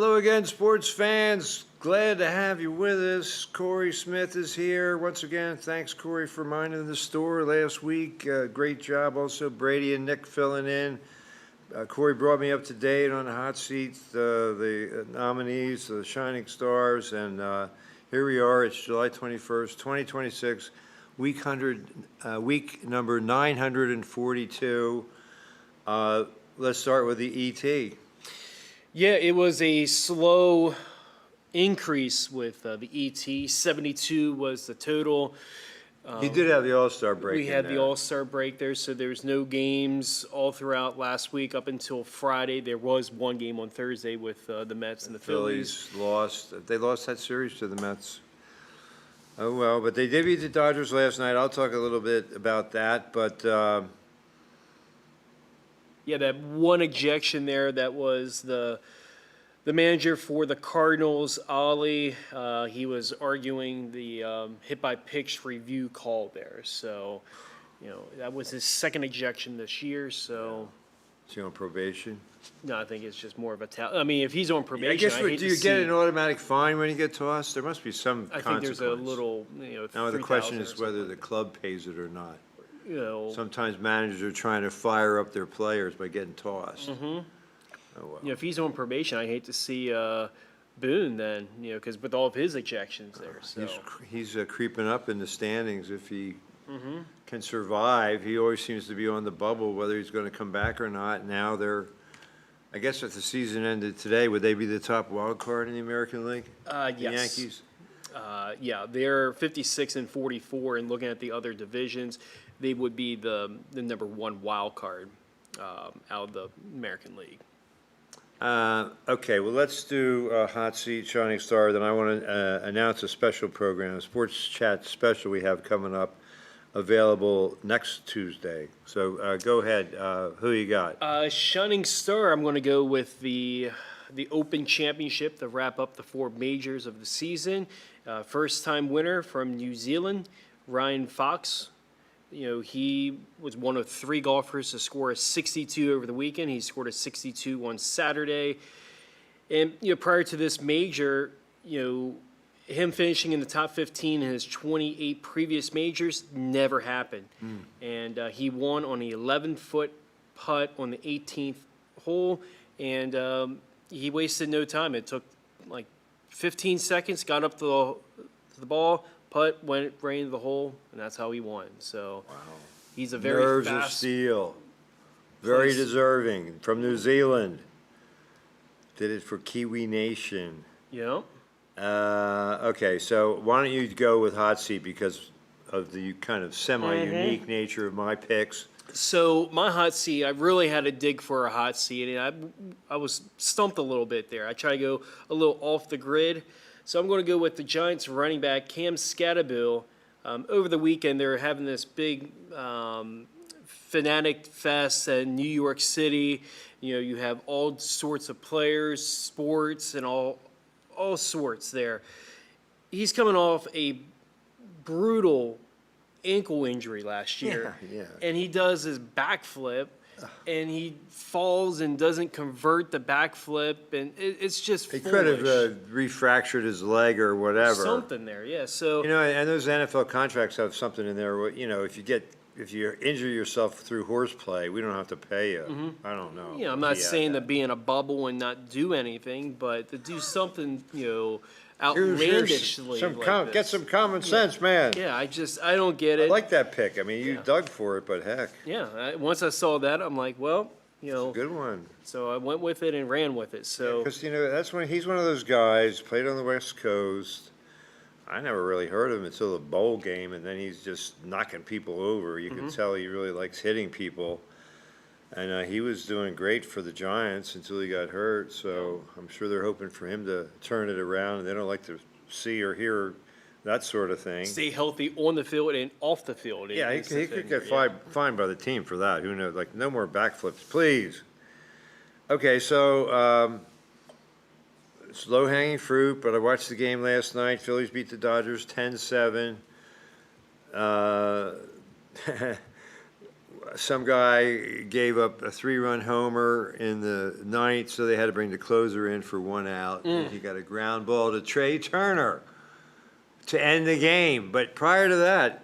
Hello again, sports fans. Glad to have you with us. Corey Smith is here. Once again, thanks, Corey, for minding the store last week. Great job. Also, Brady and Nick filling in. Corey brought me up to date on the hot seat, the nominees, the Shining Stars, and here we are. It's July 21st, 2026, week number 942. Let's start with the ET. Yeah, it was a slow increase with the ET. 72 was the total. You did have the All-Star break. We had the All-Star break there, so there was no games all throughout last week up until Friday. There was one game on Thursday with the Mets and the Phillies. Lost. They lost that series to the Mets. Oh, well, but they did beat the Dodgers last night. I'll talk a little bit about that, but yeah, that one ejection there, that was the manager for the Cardinals, Ollie. He was arguing the hit by pitch review call there. So, that was his second ejection this year. So, is he on probation? No, I think it's just more of a I mean, if he's on probation, I guess, do you get an automatic fine when you get tossed? There must be some consequence. I think there's a little, Now the question is whether the club pays it or not. Sometimes managers are trying to fire up their players by getting tossed. Mm-hmm. Oh, well. If he's on probation, I hate to see Boone then, because with all of his ejections there. So. He's creeping up in the standings if he can survive. He always seems to be on the bubble, whether he's going to come back or not. Now I guess if the season ended today, would they be the top wild card in the American League? Yes. The Yankees? Yeah, they're 56 and 44, and looking at the other divisions, they would be the number one wild card out of the American League. Okay, well, let's do Hot Seat Shining Star. Then I want to announce a special program, a sports chat special we have coming up, available next Tuesday. So go ahead. Who you got? Shining Star, I'm going to go with the Open Championship to wrap up the four majors of the season. First-time winner from New Zealand, Ryan Fox. He was one of three golfers to score a 62 over the weekend. He scored a 62 on Saturday. And, prior to this major, him finishing in the top 15 in his 28 previous majors never happened. And he won on the 11-foot putt on the 18th hole, and he wasted no time. It took like 15 seconds, got up to the ball, putt, went right into the hole, and that's how he won. So wow. He's a very Nerves fast of steel. Very deserving. From New Zealand. Did it for Kiwi Nation. Yeah. Okay, so why don't you go with Hot Seat because of the kind of semi-unique nature of my picks. So my hot seat, I really had to dig for a hot seat, and I was stumped a little bit there. I tried to go a little off the grid. So I'm going to go with the Giants running back, Cam Scatterbill. Over the weekend, they're having this big Fanatic Fest in New York City. You have all sorts of players, sports, and all sorts there. He's coming off a brutal ankle injury last year. Yeah. And he does his backflip, and he falls and doesn't convert the backflip, and it's just foolish. He could have refractured his leg or whatever. Something there, yeah. So and those NFL contracts have something in there. If you injure yourself through horseplay, we don't have to pay you. I don't know. I'm not saying to be in a bubble and not do anything, but to do something, outlandishly get some common sense, man. Yeah, I don't get it. I like that pick. I mean, you dug for it, but heck. Yeah, once I saw that, I'm like, well, it's a good one. So I went with it and ran with it. So because that's when he's one of those guys played on the West Coast. I never really heard of him until the bowl game, and then he's just knocking people over. You can tell he really likes hitting people. And he was doing great for the Giants until he got hurt, so I'm sure they're hoping for him to turn it around, and they don't like to see or hear that sort of thing. Stay healthy on the field and off the field. Yeah, he could get fined by the team for that. Who knows? Like, no more backflips, please. Okay, so it's low-hanging fruit, but I watched the game last night. Phillies beat the Dodgers 10-7. some guy gave up a 3-run homer in the ninth, so they had to bring the closer in for 1 out. And he got a ground ball to Trey Turner to end the game. But prior to that,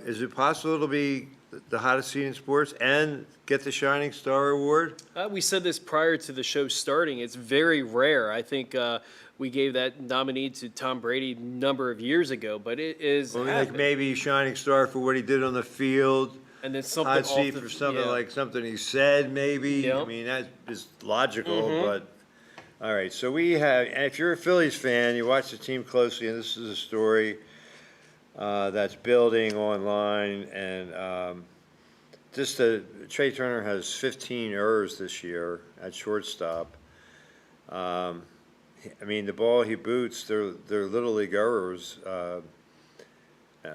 is it possible to be the hottest seat in sports and get the Shining Star Award? We said this prior to the show starting. It's very rare. I think we gave that nominee to Tom Brady a number of years ago, but it is Well, like happening. maybe Shining Star for what he did on the field. And then something Hot off seat the, for something yeah. like something he said, maybe. I Yep. mean, that is logical, but, all right, so we have, and if you're a Phillies fan, you watch the team closely, and this is a story that's building online, and just Trey Turner has 15 errors this year at shortstop. I mean, the ball he boots, they're Little League errors.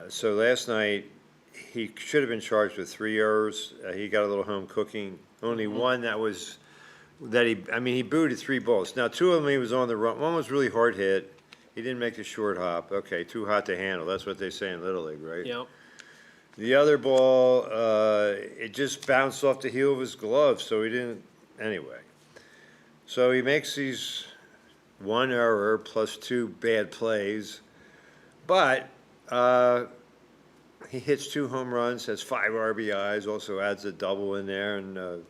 So last night, he should have been charged with 3 errors. He got a little home cooking. Only one he booted 3 balls. Now, 2 of them he was on the run. One was really hard hit. He didn't make the short hop. Okay, too hot to handle. That's what they say in Little League, right? Yep. The other ball, it just bounced off the heel of his glove, so he didn't, anyway. So he makes these 1 error plus 2 bad plays, but he hits 2 home runs, has 5 RBIs, also adds a double in there, and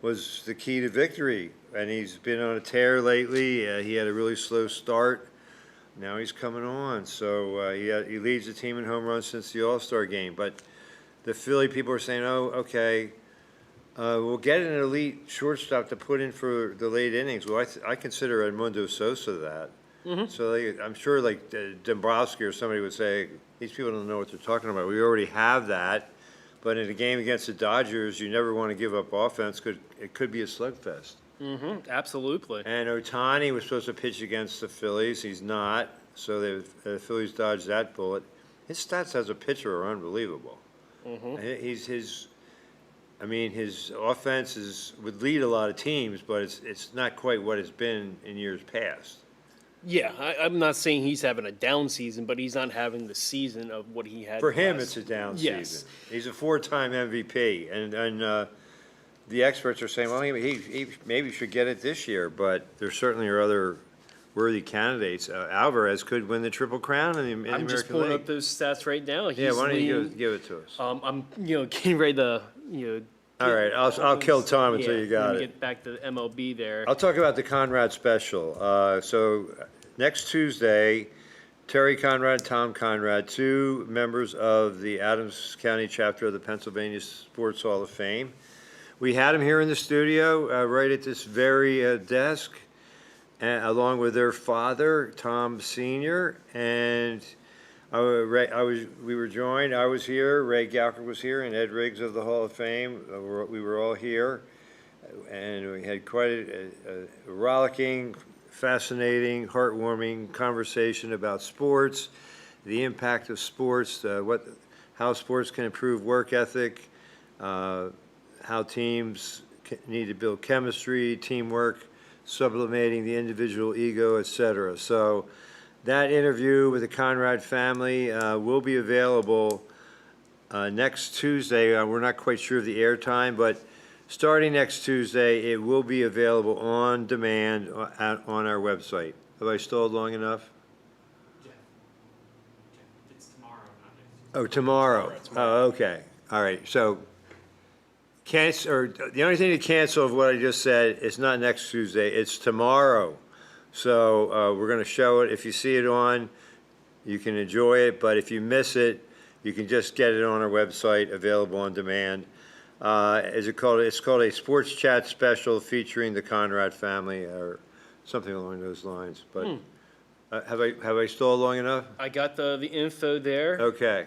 was the key to victory. And he's been on a tear lately. He had a really slow start. Now he's coming on. So he leads the team in home runs since the All-Star game. But the Philly people are saying, oh, okay, we'll get an elite shortstop to put in for the late innings. Well, I consider Edmundo Sosa that. So I'm sure like Dombrowski or somebody would say, these people don't know what they're talking about. We already have that. But in a game against the Dodgers, you never want to give up offense. It could be a slugfest. Absolutely. And Ohtani was supposed to pitch against the Phillies. He's not. So the Phillies dodged that bullet. His stats as a pitcher are unbelievable. His offense would lead a lot of teams, but it's not quite what it's been in years past. Yeah, I'm not saying he's having a down season, but he's not having the season of what he had. For him, last- it's a down Yes. season. He's a 4-time MVP, and the experts are saying, well, he maybe should get it this year, but there certainly are other worthy candidates. Alvarez could win the Triple Crown in the I'm just American pulling League. up those stats right now. Yeah, He's why don't you leading- give it to us? I'm getting ready to All right, I'll kill time until yeah, you got let me it. Get back to the MLB there. I'll talk about the Conrad special. So next Tuesday, Terry Conrad, Tom Conrad, 2 members of the Adams County chapter of the Pennsylvania Sports Hall of Fame. We had them here in the studio, right at this very desk, along with their father, Tom Sr., and we were joined, I was here, Ray Gowker was here, and Ed Riggs of the Hall of Fame. We were all here, and we had quite a rollicking, fascinating, heartwarming conversation about sports, the impact of sports, how sports can improve work ethic, how teams need to build chemistry, teamwork, sublimating the individual ego, etc. So that interview with the Conrad family will be available next Tuesday. We're not quite sure of the airtime, but starting next Tuesday, it will be available on demand on our website. Have I stalled long enough? It's tomorrow, not next Oh, tomorrow. Oh, okay. All right. So the only thing to cancel of what I just said is not next Tuesday. It's tomorrow. So we're going to show it. If you see it on, you can enjoy it. But if you miss it, you can just get it on our website, available on demand. It's called a Sports Chat Special featuring the Conrad family or something along those lines. But have I stalled long enough? I got the info there. Okay.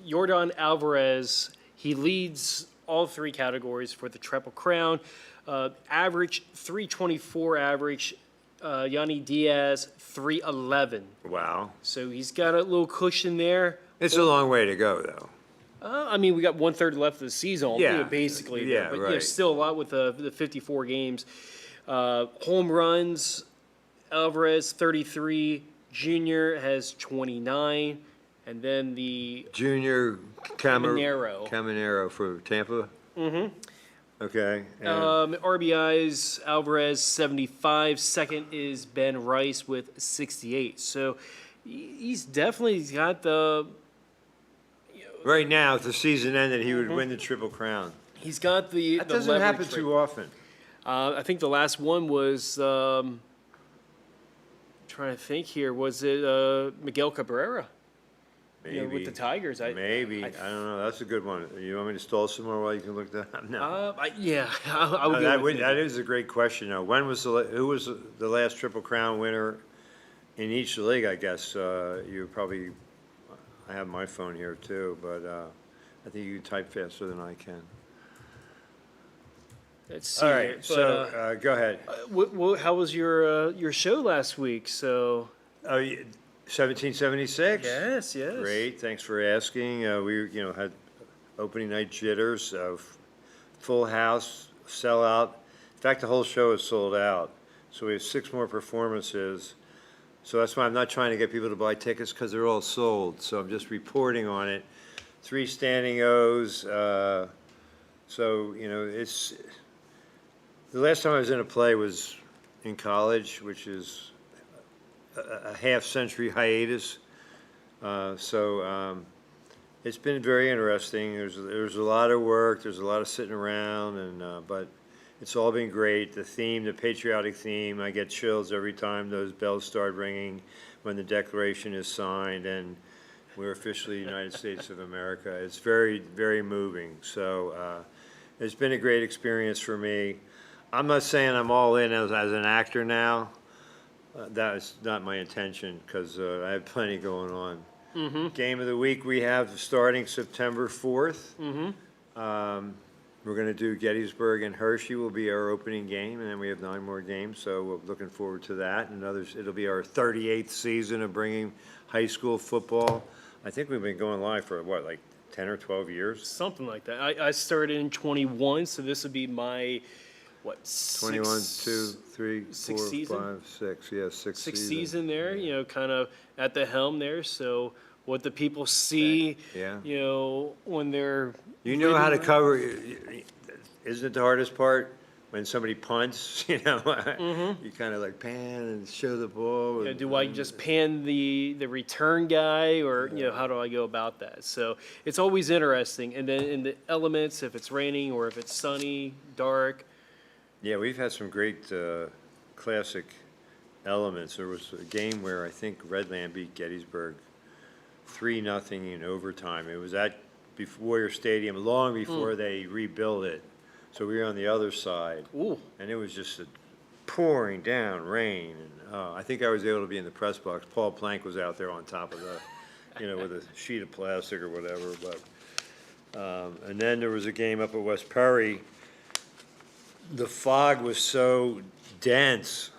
Yordan Alvarez, he leads all 3 categories for the Triple Crown. Average, 324 average. Yanni Diaz, 311. Wow. So he's got a little cushion there. It's a long way to go, though. I mean, we got 1/3 left of the season, Yeah. basically. Yeah, there, but right. there's still a lot with the 54 games. Home runs, Alvarez 33, Junior has 29, and then the Junior Caminero. Caminero for Tampa. Okay. and- RBIs, Alvarez 75. Second is Ben Rice with 68. So he's definitely got the Right now, if the season ended, he would win the Triple Crown. he's got the That the doesn't happen leverage too often. I think the last one was trying to think here. Was it Miguel Cabrera? You know, with the Tigers. Maybe. I don't know. That's a good one. You want me to stall some more while you can look that up? No. Yeah, I would No, go that, with would, that is a great question. Now, when was who was the last Triple Crown winner in each league? I guess you probably. I have my phone here too, but I think you type faster than I can. Let's see. All here. right, But, so go ahead. how was your show last week? So 1776. yes. Great. Thanks for asking. We had opening night jitters, full house, sellout. In fact, the whole show is sold out. So we have 6 more performances. So that's why I'm not trying to get people to buy tickets because they're all sold. So I'm just reporting on it. 3 standing O's. So it's the last time I was in a play was in college, which is a half-century hiatus. It's been very interesting. There's a lot of work. There's a lot of sitting around, but it's all been great. The theme, the patriotic theme, I get chills every time those bells start ringing when the Declaration is signed and we're officially the United States of America. It's very, very moving. So it's been a great experience for me. I'm not saying I'm all in as an actor now. That is not my intention because I have plenty going on. Game of the week we have starting September 4th. We're going to do Gettysburg and Hershey will be our opening game, and then we have 9 more games. So we're looking forward to that. And it'll be our 38th season of bringing high school football. I think we've been going live for like 10 or 12 years. something like that. I started in 21, so this would be my 21, 2, 3, 4, sixth season? 5, 6. Yeah, sixth sixth season. season there. Kind of at the helm there. So what the people see, Yeah. when they're You know how to living- cover, isn't it the hardest part? When somebody punts, you kind of like pan and show the ball. do I just pan the return guy, or how do I go about that? So it's always interesting. And then in the elements, if it's raining or if it's sunny, dark. Yeah, we've had some great classic elements. There was a game where I think Redland beat Gettysburg 3-0 in overtime. It was at Warrior Stadium long before they rebuilt it. So we were on the other side. Ooh. And it was just a pouring down rain. And I think I was able to be in the press box. Paul Plank was out there on top of the, with a sheet of plastic or whatever. But and then there was a game up at West Perry. The fog was so dense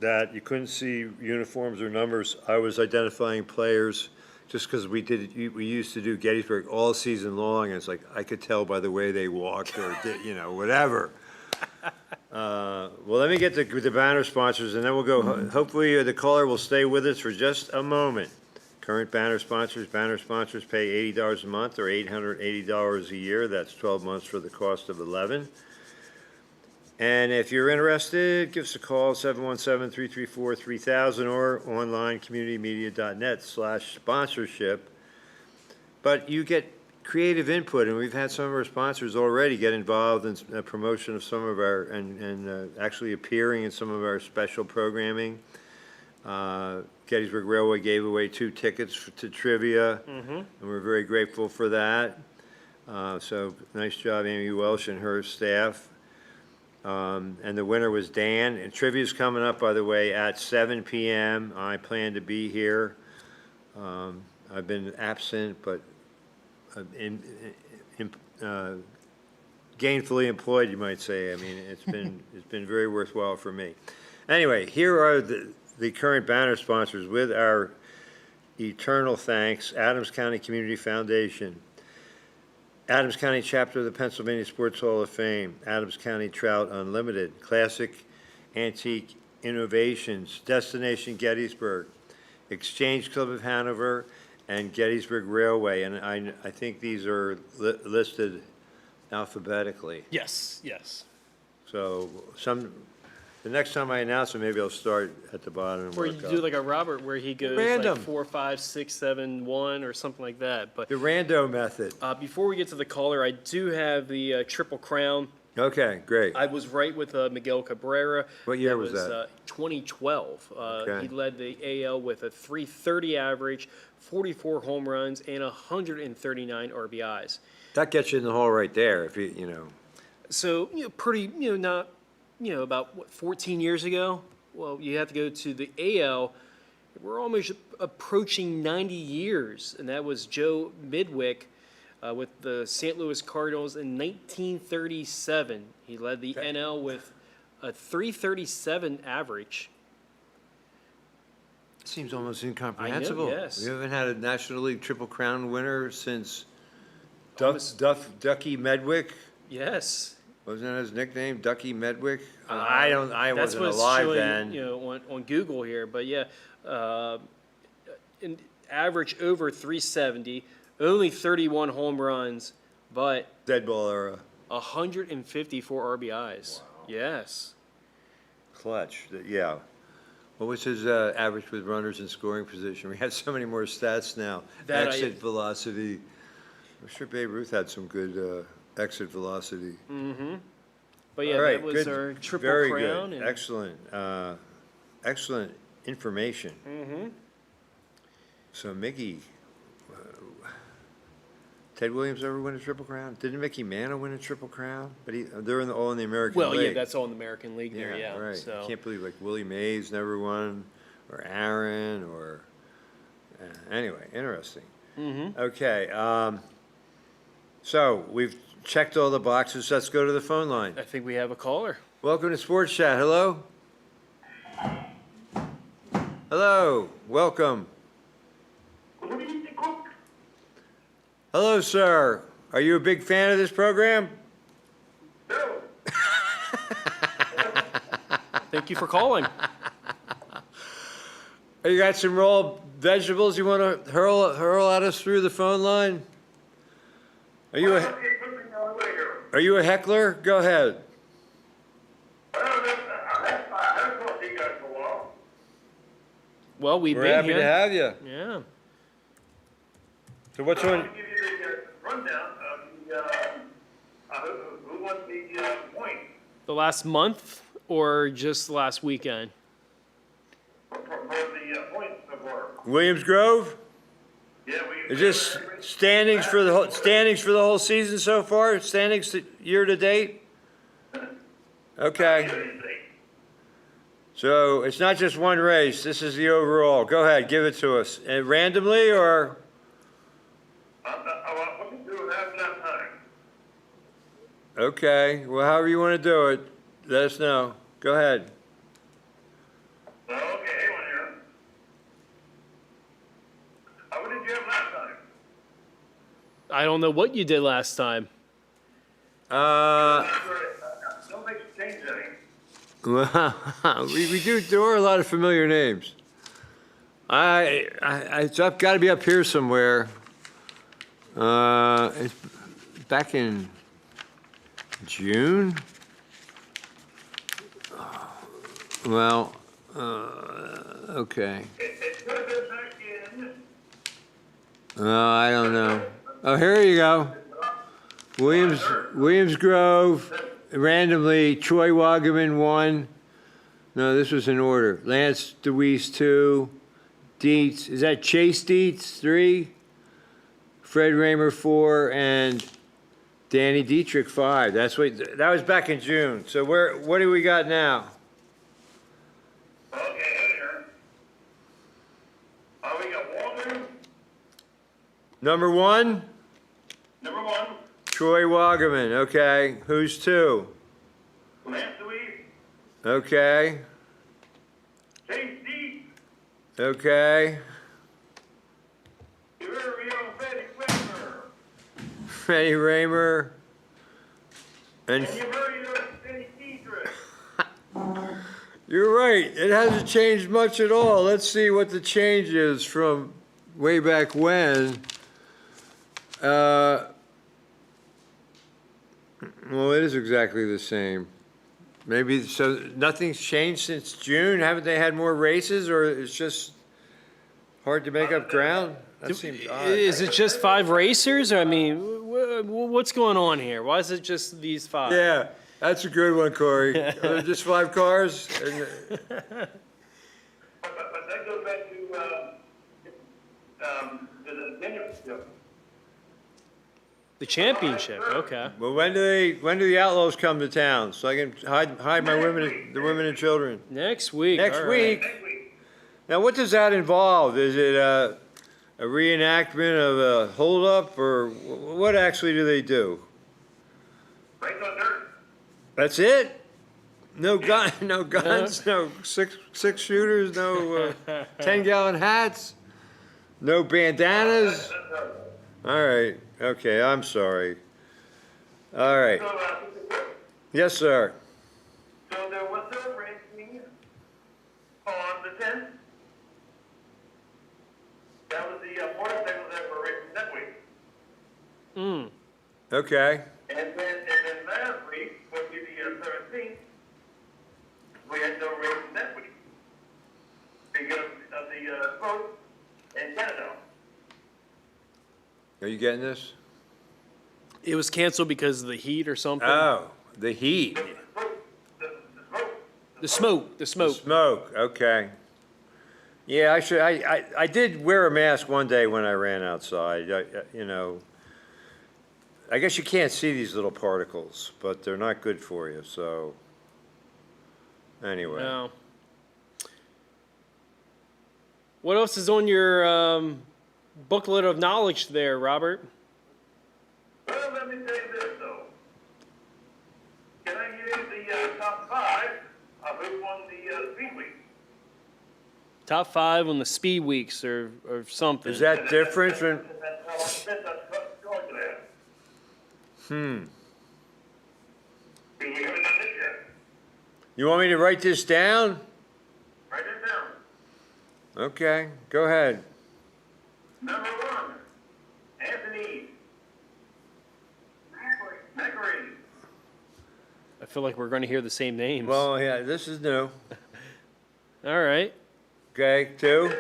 that you couldn't see uniforms or numbers. I was identifying players just because we used to do Gettysburg all season long, and it's like I could tell by the way they walked or did, whatever. Well, let me get the banner sponsors, and then we'll go. Hopefully, the caller will stay with us for just a moment. Current banner sponsors pay $80 a month or $880 a year. That's 12 months for the cost of 11. And if you're interested, give us a call, 717-334-3000, or online, communitymedia.net/sponsorship. But you get creative input, and we've had some of our sponsors already get involved in the promotion of some of our, and actually appearing in some of our special programming. Gettysburg Railway gave away 2 tickets to trivia, and we're very grateful for that. So nice job, Amy Welsh and her staff. And the winner was Dan. And trivia's coming up, by the way, at 7 p.m. I plan to be here. I've been absent, but gainfully employed, you might say. I mean, it's been very worthwhile for me. Anyway, here are the current banner sponsors with our eternal thanks: Adams County Community Foundation, Adams County Chapter of the Pennsylvania Sports Hall of Fame, Adams County Trout Unlimited, Classic Antique Innovations, Destination Gettysburg, Exchange Club of Hanover, and Gettysburg Railway. And I think these are listed alphabetically. Yes, yes. So the next time I announce it, maybe I'll start at the bottom and Or you work do up. like a Robert where he goes Random. like 4, 5, 6, 7, 1 or something like that. But The rando method. before we get to the caller, I do have the Triple Crown. Okay, great. I was right with Miguel Cabrera. What year was that? 2012. Okay. He led the AL with a 330 average, 44 home runs, and 139 RBIs. That gets you in the hole right there, if you know. So, pretty, not, about what, 14 years ago? Well, you have to go to the AL. We're almost approaching 90 years, and that was Joe Midwick with the St. Louis Cardinals in 1937. He led the NL with a 337 average. Seems almost incomprehensible. yes. We haven't had a National League Triple Crown winner since Almost- Ducky Medwick. Yes. Wasn't that his nickname, Ducky Medwick? Uh, I That's wasn't what's alive showing, then. on Google here, but yeah, an average over 370, only 31 home runs, but Dead ball era. 154 RBIs. Yes. Clutch, yeah. What was his average with runners in scoring position? We have so many more stats now. That Exit velocity. I'm sure Babe Ruth had some good exit velocity. But yeah, All right, that was good. our Triple Very Crown. good. And Excellent. Excellent information. So Mickey, Ted Williams ever win a Triple Crown? Didn't Mickey Mantle win a Triple Crown? But they're all in the American well, League. yeah, that's all in the American League there, yeah. Right. So, I can't believe like Willie Mays never won, or Aaron, or anyway, interesting. Okay. So we've checked all the boxes. Let's go to the phone line. I think we have a caller. Welcome to Sports Chat. Hello. Hello. Welcome. Hello, sir. Are you a big fan of this program? Thank you for calling. You got some raw vegetables you want to hurl at us through the phone line? Are you a heckler? Go ahead. Well, we've We're been happy here. to have you. Yeah. So what's I on? want to give you the rundown of who won the point The last month or just last weekend? for the points so far. Williams Grove? Yeah, Is this standings for the whole season so far? Standings year to date? Okay. So it's not just one race. This is the overall. Go ahead, give it to us. And randomly or? What you do have enough time. Okay. Well, however you want to do it, let us know. Go ahead. Okay, hang on here. What did you have last time? I don't know what you did last time. Uh, Don't make you change any. well, there are a lot of familiar names. It's got to be up here somewhere. It's back in June. Well, okay. It could have been back in. I don't know. Oh, here you go. Williams Grove, randomly, Troy Wagaman 1. No, this was in order. Lance DeWeese 2. Dietz, is that Chase Dietz 3? Fred Raymer 4, and Danny Dietrich 5. That was back in June. So what do we got now? Okay, here. We got Walter, Number 1, number 1, Troy Wagaman. Okay. Who's 2? Lance Louise, Okay. Chase D, Okay. Rio Freddy Whitmer, Freddie Raymer. And and Rio Freddy Diedrich. you're right. It hasn't changed much at all. Let's see what the change is from way back when. Well, it is exactly the same. Maybe, so nothing's changed since June? Haven't they had more races, or it's just hard to make up ground? That seems odd. Is it just 5 racers? Or, I mean, what's going on here? Why is it just these 5? Yeah, that's a good one, Corey. Are there just 5 cars? But that goes back to, the championship. The championship, okay. Well, when do the Outlaws come to town, so I can hide my the women and children? Next week. Next all right. week? Next week. Now, what does that involve? Is it a reenactment of a holdup, or what actually do they do? Race on dirt. That's it? No gun, no guns, no six shooters, no 10-gallon hats, no bandanas? All right, okay, I'm sorry. All right, So, yes, sir. so there was a racing on the 10th. That was the motorcycles that were racing that week. Mm. Okay, And then last week, would be the 17th, we had no racing that week. Because of the smoke in Canada. are you getting this? It was canceled because of the heat or something? Oh, the heat, The smoke. The smoke, the smoke. smoke, okay. Yeah, I did wear a mask one day when I ran outside, you know. I guess you can't see these little particles, but they're not good for you, so. Anyway. No. What else is on your booklet of knowledge there, Robert? Well, let me tell you this, though. Can I give you the top 5 of who won the Speed Week? Top 5 on the speed weeks or something. Is that different from, That's going to that. We haven't done this yet. you want me to write this down? Write it down. Okay, go ahead. Number 1, Anthony Macri. I feel like we're going to hear the same names. Well, yeah, this is new. All right. Okay, This 2, was the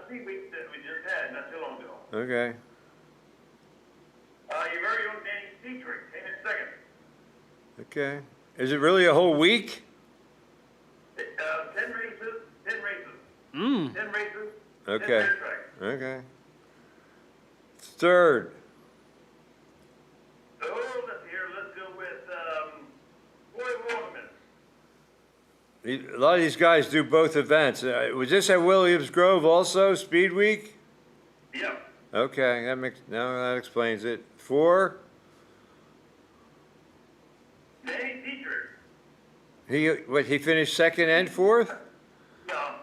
Speed Week that we just had not too long ago. okay. Your very own Danny Dietrich came in second. Okay. Is it really a whole week? 10 races, 10 races. Mm. 10 races. 10 Okay. racetracks. Okay. 3rd, So let's go with Boy Waterman. a lot of these guys do both events. Was this at Williams Grove also, Speed Week? Yeah. Okay, that explains it. 4, Danny Dietrich. he finished 2nd and 4th? No.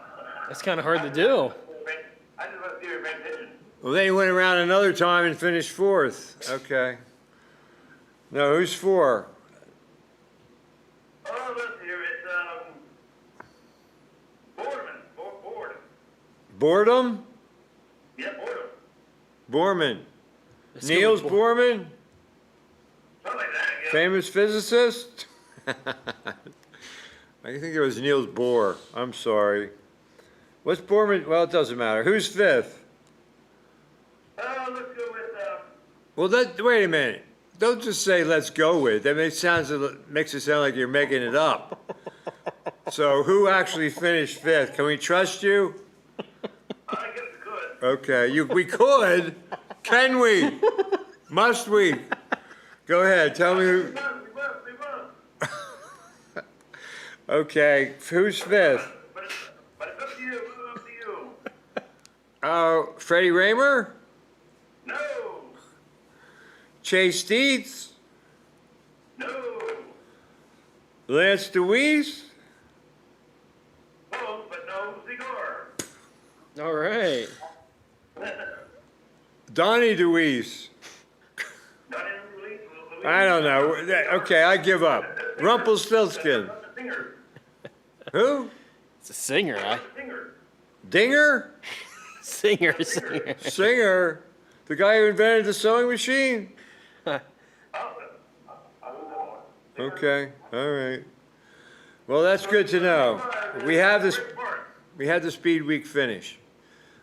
That's kind of hard to do. I just want to see your attention. Well, then he went around another time and finished 4th. Okay. No, who's 4? Oh, let's hear it. Boardman. Boredom? Yeah, Boredom. Borman. Let's go Niels with Borman? Something like that, I guess. Famous physicist? I think it was Niels Bohr. I'm sorry. What's Borman? Well, it doesn't matter. Who's 5th? Let's go with, Well, wait a minute. Don't just say "let's go with." That makes it sound like you're making it up. So, who actually finished 5th? Can we trust you? I guess we could. Okay, we could. Can we? Must we? Go ahead. Tell me who. We must. Okay, who's 5th? But it's up to you. It's up to you. Oh, Freddie Raymer, No. Chase Dietz, No. Lance DeWeese. Close, but no cigar. All right. Donnie DeWeese. Not in Louis. I don't know. Okay, I give up. Rumpelstiltskin. Not the singer. Who? It's a singer, huh? Singer. Dinger? Singer. Singer? The guy who invented the sewing machine? I don't know. Okay, all right. Well, that's good to know. We have this, Rick Martin. we had the Speed Week finish.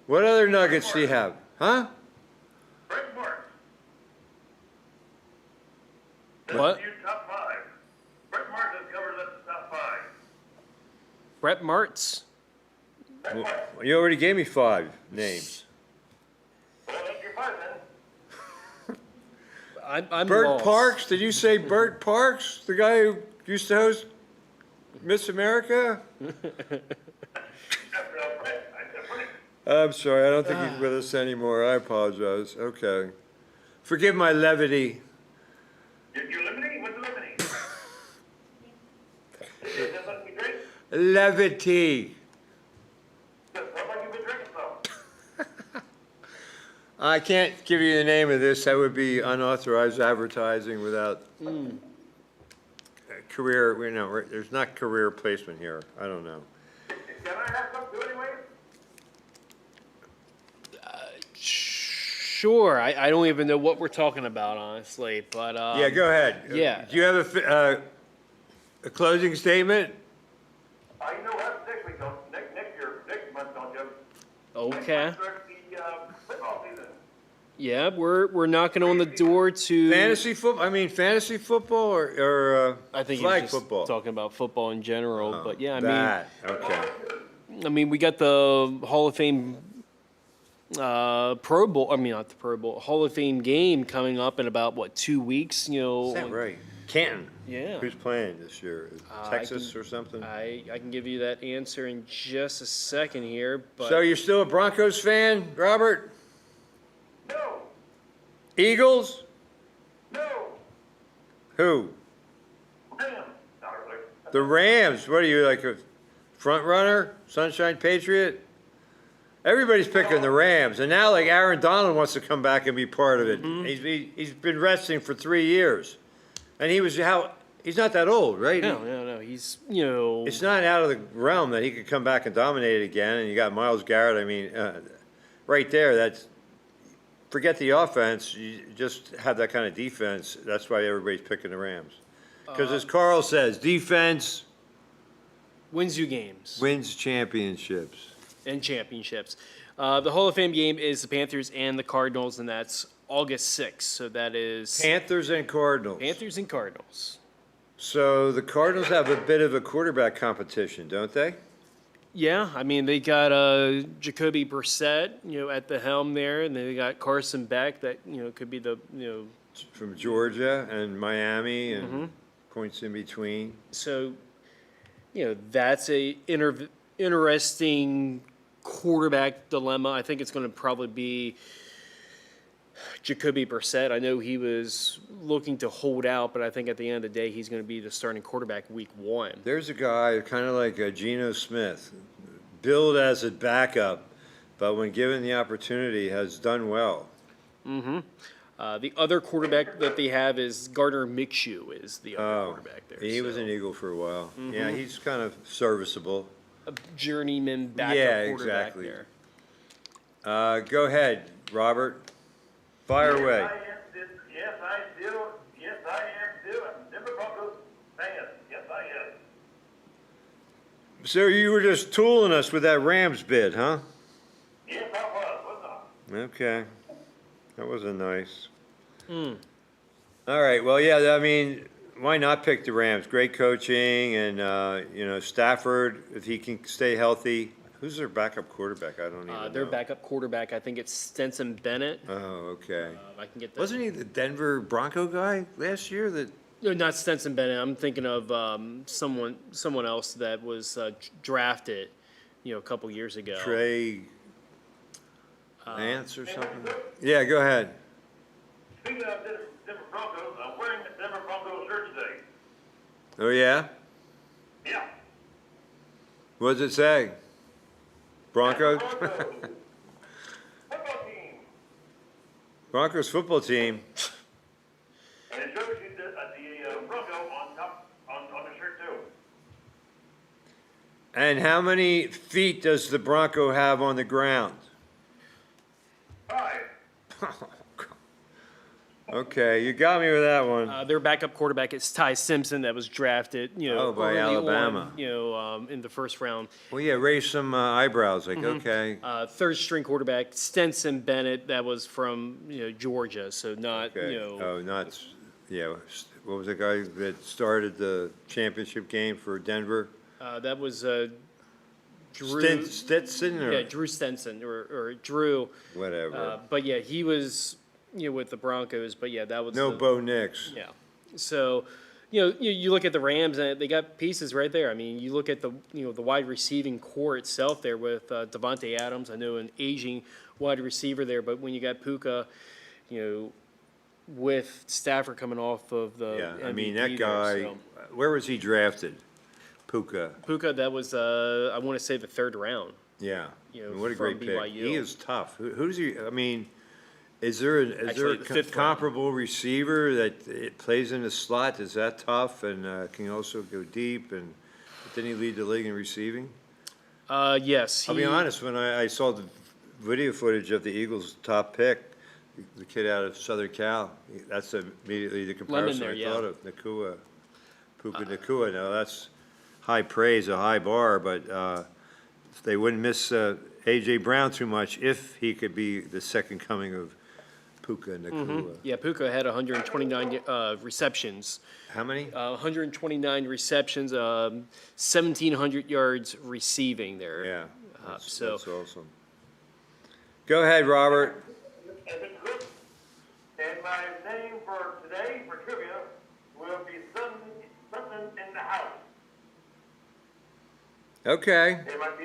What other nuggets do you have? Huh? Rick Martin. What? You top five. Rick Martin covers up the top five. Brett Martz. Rick Martin. You already gave me 5 names. Well, that's your five then. I'm Bert lost. Parks, did you say Bert Parks? The guy who used to host Miss America? That's Brett. I said Brett. I'm sorry, I don't think he's with us anymore. I apologize. Okay. Forgive my levity. You're limiting? What's limiting? Is that something you drink? Levity. How much you been drinking so? I can't give you the name of this. That would be unauthorized advertising without career, there's not career placement here. I don't know. Can I have some too anyway? Sure. I don't even know what we're talking about, honestly, but, Yeah, go ahead. yeah. Do you have a closing statement? You know what, next week, next year, next month, don't you? Okay. Next month starts the, football season. Yeah, we're knocking on the door to. Fantasy football or I think flag he's just football? talking about football in general, but yeah, That, okay. I mean, we got the Hall of Fame Pro Bowl. I mean, not the Pro Bowl, Hall of Fame game coming up in about what 2 weeks? You know. Is that right? Canton. Yeah. Who's playing this year? Texas or something? I can give you that answer in just a second here, but So you're still a Broncos fan, Robert? No, Eagles? no, Who? damn. Not really. The Rams. What are you, like a front runner? Sunshine Patriot? Everybody's picking the Rams, and now like Aaron Donald wants to come back and be part of it. He's been resting for 3 years, and he's not that old, right? no, he's It's not out of the realm that he could come back and dominate it again. And you got Myles Garrett. I mean, right there. Forget the offense. You just have that kind of defense. That's why everybody's picking the Rams. Because as Carl says, defense wins you games wins championships. and championships. The Hall of Fame game is the Panthers and the Cardinals, and that's August 6th. So that is Panthers and Cardinals. Panthers and Cardinals. So the Cardinals have a bit of a quarterback competition, don't they? Yeah, I mean they got Jacoby Brissett, at the helm there, and they got Carson Beck that could be the From Georgia and Miami and points in between. so that's a interesting quarterback dilemma. I think it's going to probably be Jacoby Brissett. I know he was looking to hold out, but I think at the end of the day, he's going to be the starting quarterback week 1. There's a guy kind of like Geno Smith, billed as a backup, but when given the opportunity, has done well. The other quarterback that they have is Gardner Minshew is the other quarterback there. He was so an Eagle for a while. Yeah, he's kind of serviceable. a journeyman backup Yeah, quarterback exactly. there. Go ahead, Robert. Fire away. Yes, I am still a Denver Broncos fan. Yes, I am. So you were just tooling us with that Rams bid, huh? Yes, I was not? Okay. That wasn't nice. All right. Well, yeah, I mean, why not pick the Rams? Great coaching and, Stafford, if he can stay healthy. Who's their backup quarterback? I don't even know. Their backup quarterback, I think it's Stetson Bennett. Oh, okay. I can get that. Wasn't he the Denver Bronco guy last year? No, not Stetson Bennett. I'm thinking of someone else that was drafted, a couple years ago. Trey Lance or something? Yeah, go ahead. Speaking of Denver Broncos, I'm wearing the Denver Broncos shirt today. Oh, yeah? Yeah. What does it say? Broncos? Broncos. Football team. Broncos football team. And it shows you the Bronco on top, on the shirt too. And how many feet does the Bronco have on the ground? 5. Okay, you got me with that one. Their backup quarterback is Ty Simpson that was drafted, By early Alabama. on, in the first round. Well, yeah, raise some eyebrows, like, Mm-hmm. okay. Third string quarterback Stenson Bennett that was from, Georgia, so not, Okay. Oh, not, yeah, what was the guy that started the championship game for Denver? that was Drew. Stetson or Yeah, Drew Stenson or Drew. whatever? But yeah, he was, with the Broncos. But yeah, that was No the, Bo Nix. Yeah. So, you look at the Rams and they got pieces right there. I mean, you look at the the wide receiving core itself there with Devontae Adams. I know an aging wide receiver there, but when you got Puka, with Stafford coming off of the Yeah, I mean, MVP that there, guy, so. where was he drafted? Puka. Puka, that was I want to say the third round. Yeah. You know, I mean, what a from great pick. BYU. He is tough. Who does he, I mean, is there Actually, a the fifth round. comparable receiver that it plays in the slot? Is that tough and can also go deep? And didn't he lead the league in receiving? Yes. I'll be honest, when I saw the video footage of the Eagles' top pick, the kid out of Southern Cal, that's immediately the comparison there, I yeah. thought of, Nakua, Puka Nakua. Now, that's high praise, a high bar, but they wouldn't miss A.J. Brown too much if he could be the second coming of Puka Nakua. Yeah, Puka had 129 receptions. How many? 129 receptions, 1,700 yards receiving there. Yeah, that's so- that's awesome. Go ahead, Robert. And it's good. And my name for today, for trivia, will be something in the house. Okay. It might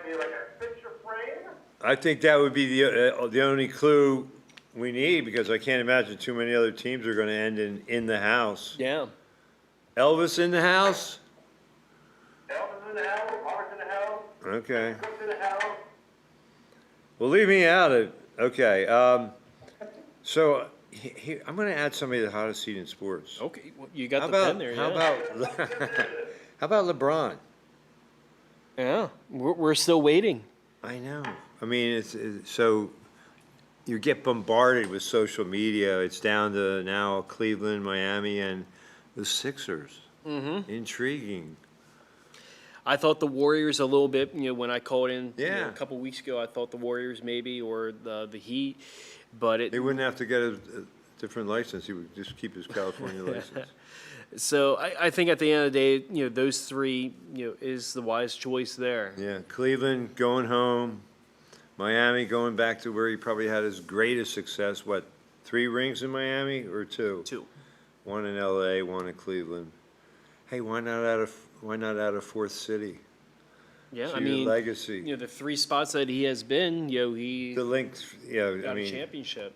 be like a picture frame. I think that would be the only clue we need, because I can't imagine too many other teams are gonna end in the house. Yeah. Elvis in the house? Elvis in the house, Mark's in the house, Okay. Cook's in the house. Well, leave me out of, okay, so I'm gonna add somebody to the hottest seat in sports. Okay, well, you How got the pen about, there, how yeah. about, how about LeBron? Yeah, we're still waiting. I know. I mean, so you get bombarded with social media. It's down to now Cleveland, Miami, and the Sixers. Mm-hmm. Intriguing. I thought the Warriors a little bit, when I called in Yeah. a couple weeks ago, I thought the Warriors maybe, or the Heat, but He wouldn't have to get a different license. He would just keep his California license. so I think at the end of the day, those three, is the wise choice there. Yeah, Cleveland going home, Miami going back to where he probably had his greatest success. What, 3 rings in Miami or 2? 2. 1 in L.A., 1 in Cleveland. Hey, why not out of Fourth City? Yeah, To I your mean, legacy. the 3 spots that he has been, he The links, yeah, got I a mean, championship.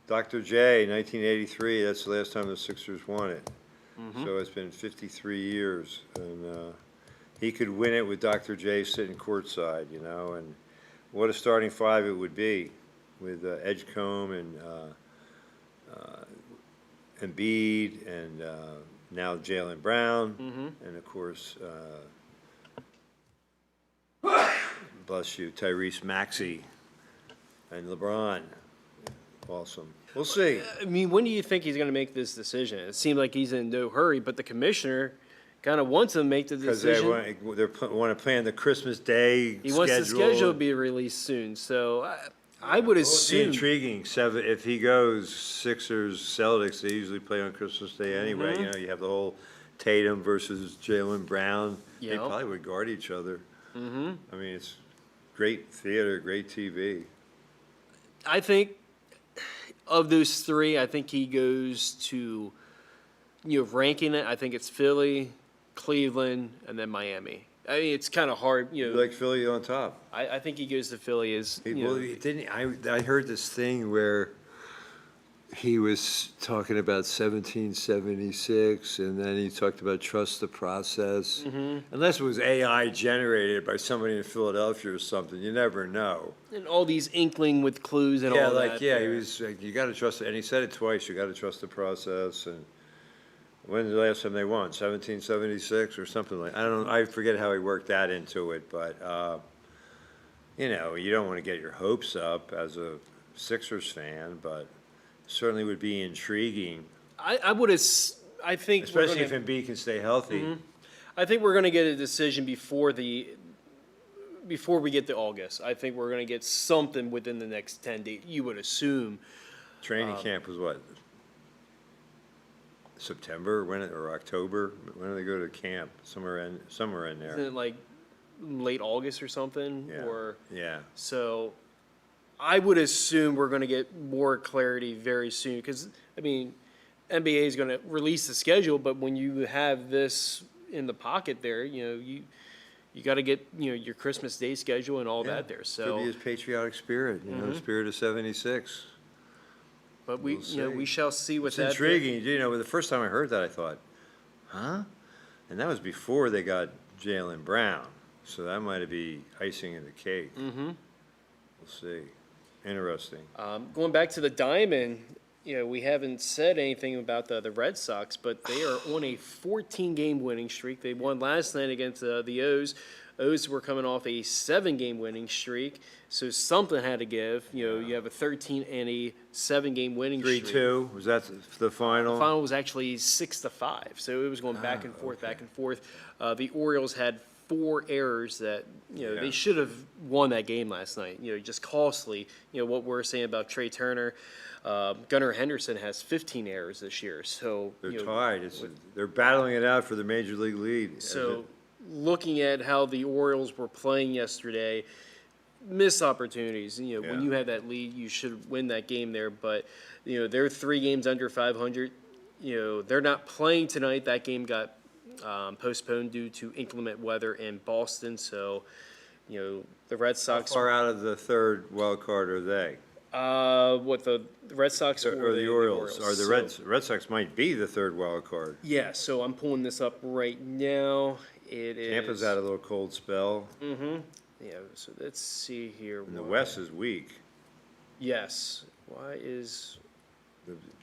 Dr. J, 1983, that's the last time the Sixers won it. Mm-hmm. So it's been 53 years, and he could win it with Dr. J sitting courtside, and what a starting 5 it would be with Edgecombe and Embiid and now Jaylen Brown, and of course, bless you, Tyrese Maxey and LeBron. Awesome. We'll see. I mean, when do you think he's going to make this decision? It seemed like he's in no hurry, but the commissioner kind of wants him to make the Because they decision. want to plan the Christmas Day He wants the schedule to be released soon, so I would It's assume. intriguing. If he goes Sixers, Celtics, they usually play on Christmas Day anyway. Mm-hmm. You have the whole Tatum versus Jaylen Brown. They Yeah. probably would guard each other. Mm-hmm. I mean, it's great theater, great TV. I think of those 3, I think he goes to, ranking it. I think it's Philly, Cleveland, and then Miami. I mean, it's kind of hard, You like Philly on top. I think he goes to Philly as, I heard this thing where he was talking about 1776, and then he talked about trust the process. Mm-hmm. Unless it was AI generated by somebody in Philadelphia or something, you never know. and all these inkling with clues and Yeah, all like, that. yeah, he there. was like, you gotta trust it, and he said it twice, you gotta trust the process, and when's the last time they won, 1776 or something like, I don't know, I forget how he worked that into it, but, you don't wanna get your hopes up as a Sixers fan, but certainly would be intriguing, I would have, I think we're especially gonna, if Embiid can stay healthy. I think we're gonna get a decision before we get to August. I think we're gonna get something within the next 10 days, you would assume. Training camp was what? September, or October? When do they go to camp? Somewhere in Isn't there. it like late August or something? Yeah. Or, Yeah. so I would assume we're gonna get more clarity very soon, because, I mean, NBA is gonna release the schedule, but when you have this in the pocket there, you gotta get, your Christmas Day schedule and all that there, Could so. be his patriotic spirit, spirit of '76. But We'll see. we shall see what It's that. intriguing. The first time I heard that, I thought, huh? And that was before they got Jaylen Brown. So that might be icing in the cake. Mm-hmm. We'll see. Interesting. Going back to the Diamond, we haven't said anything about the Red Sox, but they are on a 14-game winning streak. They won last night against the O's. O's were coming off a 7-game winning streak, so something had to give. You have a 13 and a 7-game winning streak. 3-2, was that the final? The final was actually 6-5, so it was going back and forth, back and forth. The Orioles had 4 errors that Yeah. they should have won that game last night. Just costly. What we're saying about Trey Turner. Gunnar Henderson has 15 errors this year, so They're tied. They're battling it out for the major league lead. So, looking at how the Orioles were playing yesterday, missed opportunities. Yeah. When you have that lead, you should win that game there. But they're 3 games under 500. They're not playing tonight. That game got postponed due to inclement weather in Boston. So, the Red How Sox. far out of the third wild card are they? What the Red Sox Or the Orioles? Or the So- Red Sox might be the third wild card. Yeah. So I'm pulling this up right now. It is. Tampa's had a little cold spell, Yeah. So let's see here. and the Why- West is weak. Yes. Why is.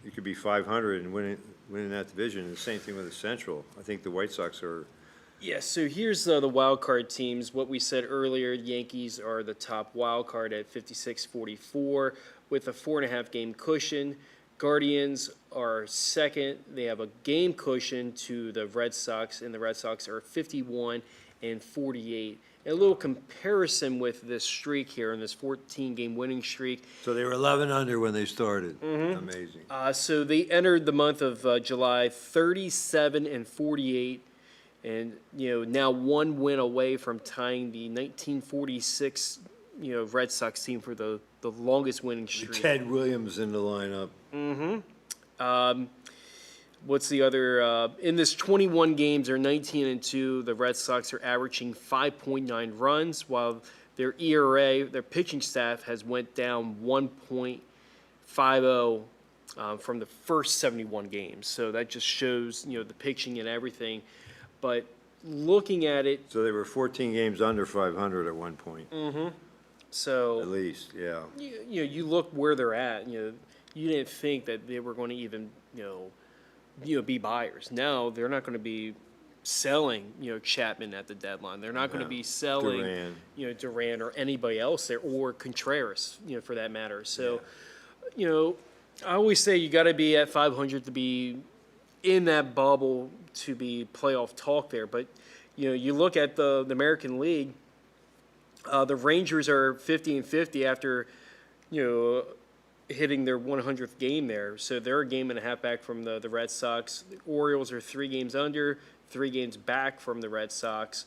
You could be 500 and winning that division. The same thing with the Central. I think the White Sox are. Yeah, so here's the wild card teams. What we said earlier, Yankees are the top wild card at 56-44 with a 4.5 game cushion. Guardians are second. They have a game cushion to the Red Sox, and the Red Sox are 51-48. And a little comparison with this streak here in this 14-game winning streak. So they were 11 under when they started. Amazing. So they entered the month of July 37-48. And, now 1 win away from tying the 1946, Red Sox team for the longest winning streak. Ted Williams in the lineup. What's the other? In this 21 games, they're 19-2. The Red Sox are averaging 5.9 runs, while their ERA, their pitching staff, has went down 1.50 from the first 71 games. So that just shows, the pitching and everything. But looking at it, So they were 14 games under 500 at one point, so at least, yeah. you look where they're at. You didn't think that they were going to even be buyers. Now they're not going to be selling Chapman at the deadline. They're not going to No. be selling Duran. Duran or anybody else there, or Contreras for that matter. So I always say you got to be at 500 to be in that bubble to be playoff talk there. But you look at the American League. The Rangers are 50-50 after hitting their 100th game there. So they're a game and a half back from the Red Sox. The Orioles are 3 games under, 3 games back from the Red Sox.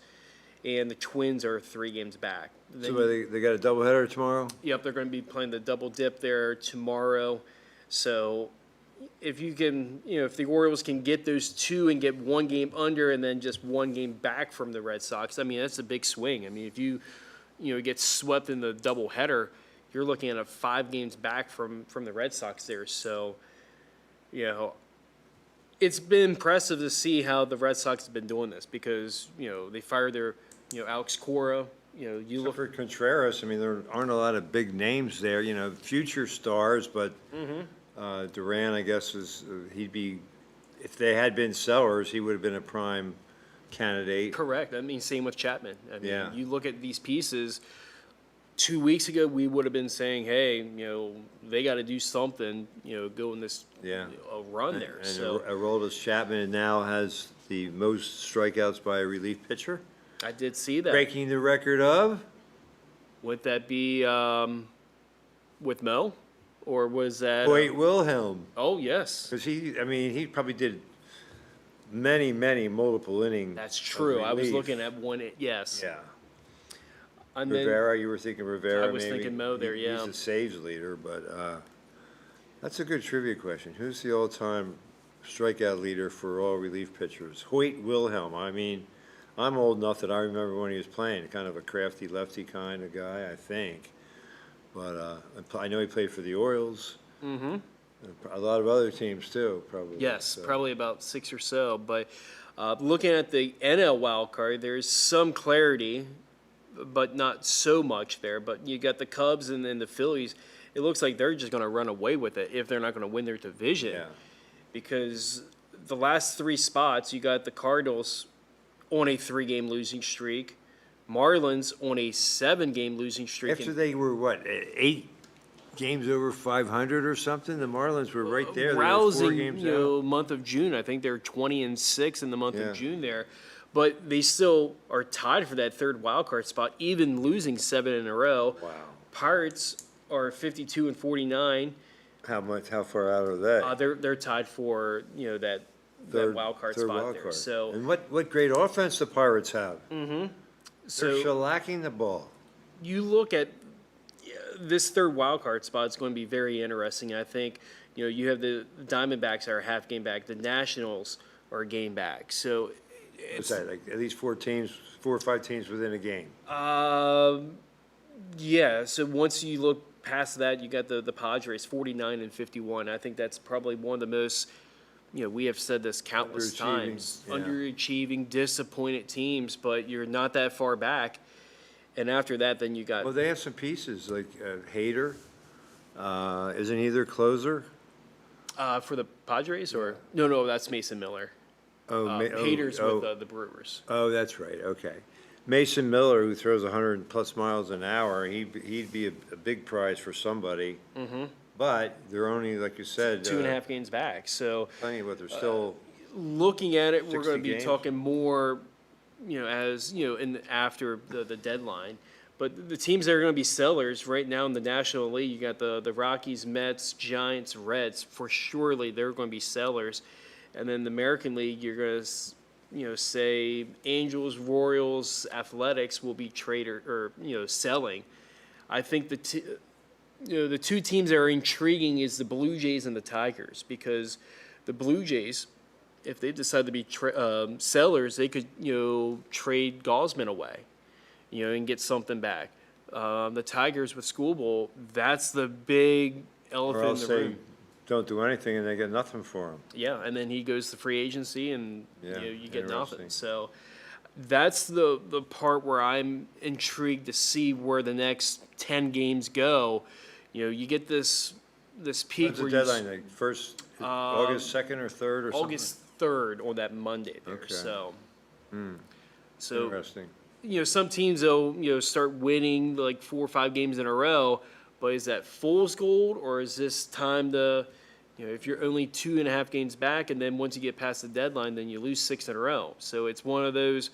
And the Twins are 3 games back. Then So they got a doubleheader tomorrow? Yep, they're going to be playing the double dip there tomorrow. So if you can, if the Orioles can get those 2 and get 1 game under and then just 1 game back from the Red Sox, I mean, that's a big swing. I mean, if you get swept in the doubleheader, you're looking at 5 games back from the Red Sox there. So, it's been impressive to see how the Red Sox have been doing this because, they fired their, Alex Cora. You Except look for Contreras, I mean, there aren't a lot of big names there, future stars, but Duran, I guess, he'd be, if they had been sellers, he would have been a prime candidate. correct. I mean, same with Chapman. I mean, Yeah. you look at these pieces, 2 weeks ago, we would have been saying, hey, they got to do something, go in this Yeah. a run there. And So Aroldis Chapman now has the most strikeouts by a relief pitcher, I did see that. breaking the record of. Would that be with Mo, or was that? Hoyt Wilhelm, Oh yes, because he probably did many multiple inning. that's of true. I was relief. looking at one. Yes. Yeah, And then Rivera. You were thinking Rivera. I was maybe? thinking Mo there, He's yeah. the saves leader, but that's a good trivia question. Who's the all-time strikeout leader for all relief pitchers? Hoyt Wilhelm. I'm old enough that I remember when he was playing, kind of a crafty lefty kind of guy, I think. But I know he played for the Orioles. Mm-hmm. A lot of other teams too, probably. Yes, so. probably about 6 or so. But looking at the NL wild card, there's some clarity, but not so much there. But you got the Cubs and then the Phillies. It looks like they're just going to run away with it if they're not going to win their division. Yeah. Because the last 3 spots, you got the Cardinals on a 3-game losing streak, Marlins on a 7-game losing streak. After they were, 8 games over 500 or something, the Marlins were right there. They were 4 rousing, games out. month of June. I think they're 20-6 in the month Yeah. of June there, but they still are tied for that 3rd wild card spot, even losing 7 in a row. Wow. Pirates are 52-49. How far out are they? They're tied for that wild card third spot wild there. card. So And what great offense the Pirates have. They're so shellacking the ball. you look at this 3rd wild card spot is going to be very interesting. I think you have the Diamondbacks are a half game back. The Nationals are a game back. So What's that, like at least 4 or 5 teams within a game? Yeah, so once you look past that, you got the Padres 49-51. I think that's probably one of the most, we have said this countless Underachieving, times, yeah. underachieving, disappointed teams, but you're not that far back. And after that, then you got Well, they have some pieces, like Hader. Isn't he their closer? for the Padres or no, that's Mason Miller. Haters with the Brewers. Oh, that's right, okay. Mason Miller, who throws 100+ miles an hour, he'd be a big prize for somebody. Mm-hmm. But they're only, like you said, 2.5 games back. So plenty, but they're still. looking at it, we're 60 going to be games. talking more, as after the deadline. But the teams that are going to be sellers right now in the National League, you got the Rockies, Mets, Giants, Reds. For surely they're going to be sellers, and then the American League, you're going to say Angels, Royals, Athletics will be selling. I think the 2 teams that are intriguing is the Blue Jays and the Tigers, because the Blue Jays, if they decide to be sellers, they could trade Gosman away, and get something back. The Tigers with Schoolboy, that's the big Or elephant else in the they room. don't do anything and they get nothing for him. Yeah, and then he goes to free agency, and Yeah, you get nothing. interesting. So that's the part where I'm intrigued to see where the next 10 games go. You get this peak When's the where deadline, like August 2nd or 3rd or something? August 3rd on that Monday there. Okay. So Interesting. some teams will start winning like 4 or 5 games in a row, but is that fool's gold, or is this time to if you're only 2.5 games back, and then once you get past the deadline, then you lose 6 in a row. So it's one of those,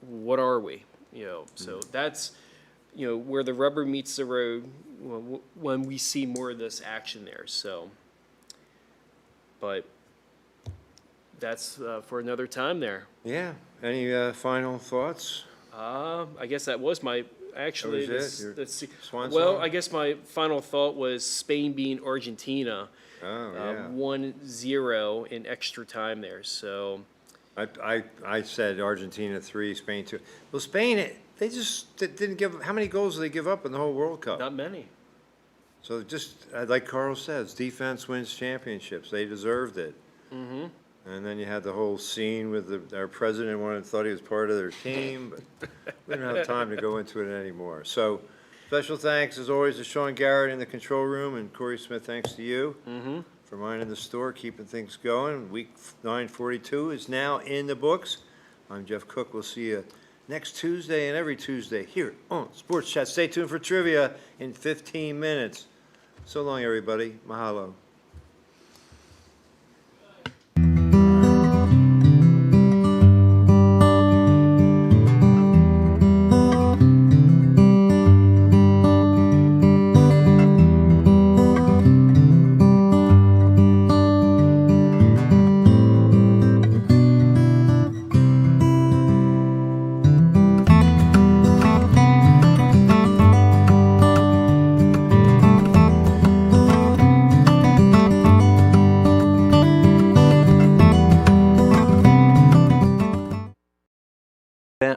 what are we? So that's where the rubber meets the road when we see more of this action there. So, but that's for another time there. Yeah. Any final thoughts? I guess that was my actually. That was it? Let's see. Swan Well, song? I guess my final thought was Spain beating Argentina, Oh, yeah. 1-0 in extra time there. So I said Argentina 3, Spain 2. Well, Spain, they just didn't give. How many goals did they give up in the whole World Cup? not many. So just like Carl says, defense wins championships. They deserved it. Mm-hmm. And then you had the whole scene with our president thought he was part of their team, but we don't have time to go into it anymore. So special thanks, as always, to Sean Garrett in the control room, and Corey Smith, thanks to you for minding the store, keeping things going. Week 942 is now in the books. I'm Jeff Cook. We'll see you next Tuesday and every Tuesday here on Sports Chat. Stay tuned for trivia in 15 minutes. So long, everybody. Mahalo.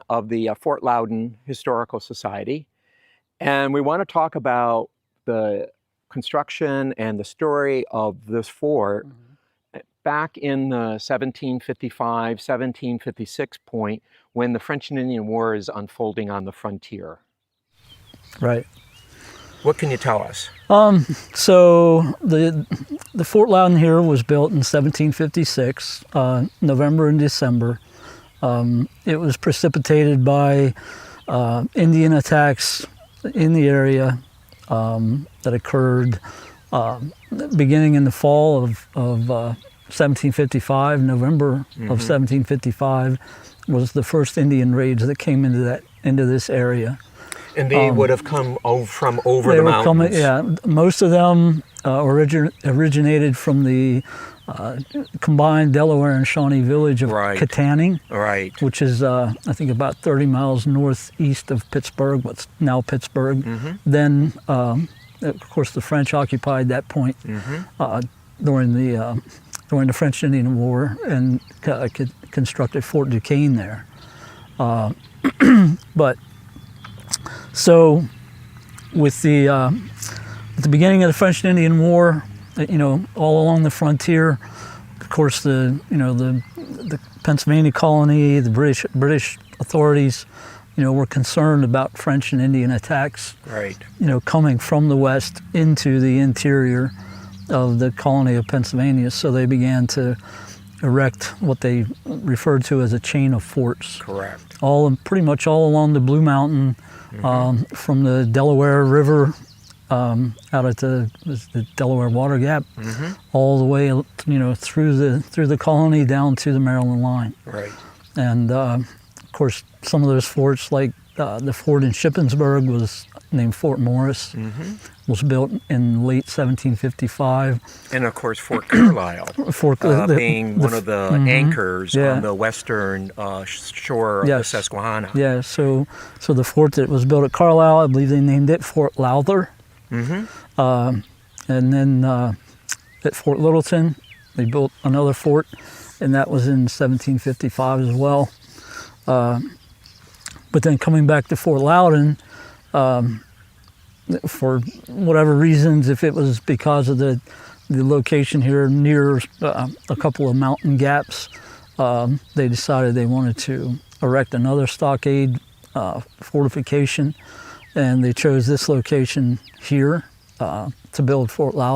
Of the Fort Loudon Historical Society. And we want to talk about the construction and the story of this fort back in the 1755, 1756 point when the French and Indian War is unfolding on the frontier. Right. What can you tell us? So the Fort Loudon here was built in 1756, November and December. It was precipitated by Indian attacks in the area that occurred beginning in the fall of 1755. November of 1755 was the first Indian raids that came into this area. And they would have come from over They the were mountains. coming, yeah. Most of them originated from the combined Delaware and Shawnee village of Right. Katanning, Right. which is, I think, about 30 miles northeast of Pittsburgh, what's now Pittsburgh. Then, of course, the French occupied that point during the French Indian War and constructed Fort Duquesne there. But so, with the beginning of the French and Indian War, all along the frontier, of course, the Pennsylvania colony, the British authorities, were concerned about French and Indian attacks, Right. coming from the west into the interior of the colony of Pennsylvania. So they began to erect what they referred to as a chain of forts. Correct. Pretty much all along the Blue Mountain, from the Delaware River out at the Delaware Water Gap, all the way through the colony down to the Maryland line. Right. And of course, some of those forts, like the fort in Shippensburg, was named Fort Morris. Was built in late 1755. And of course, Fort Carlisle, being one of the anchors on the western shore of the Yes. Susquehanna. Yeah, so the fort that was built at Carlisle, I believe they named it Fort Lowther. And then at Fort Littleton, they built another fort, and that was in 1755 as well. But then coming back to Fort Loudon, for whatever reasons, if it was because of the location here near a couple of mountain gaps, they decided they wanted to erect another stockade fortification, and they chose this location here to build Fort Loudon.